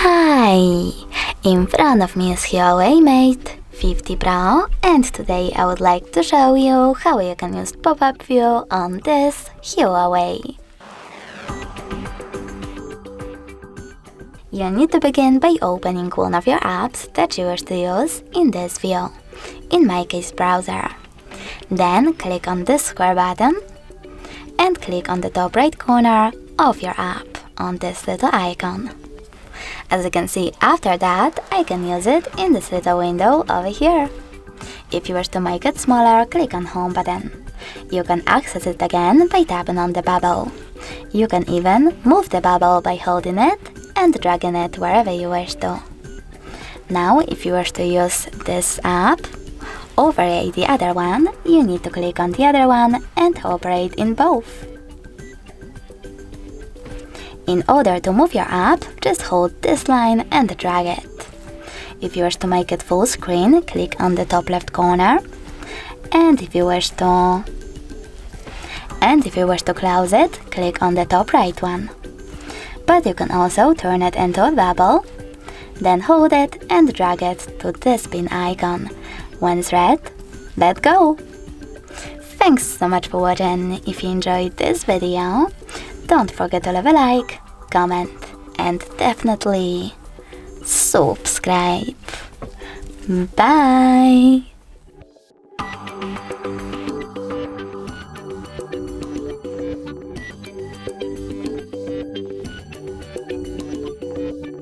Hi! In front of me is HUAWEI Mate 50 Pro, and today I would like to show you how you can use pop-up view on this HUAWEI. You need to begin by opening one of your apps that you wish to use in this view, in my case browser. Then click on this square button and click on the top right corner of your app on this little icon. As you can see, after that, I can use it in this little window over here. If you wish to make it smaller, click on Home button. You can access it again by tapping on the bubble. You can even move the bubble by holding it and dragging it wherever you wish to. Now, if you wish to use this app, override the other one, you need to click on the other one and operate in both. In order to move your app, just hold this line and drag it. If you wish to make it full screen, click on the top left corner. And if you wish to close it, click on the top right one. But you can also turn it into a bubble, then hold it and drag it to this pin icon. When it's red, let go. Thanks so much for watching. If you enjoyed this video, don't forget to leave a like, comment, and definitely subscribe. Bye!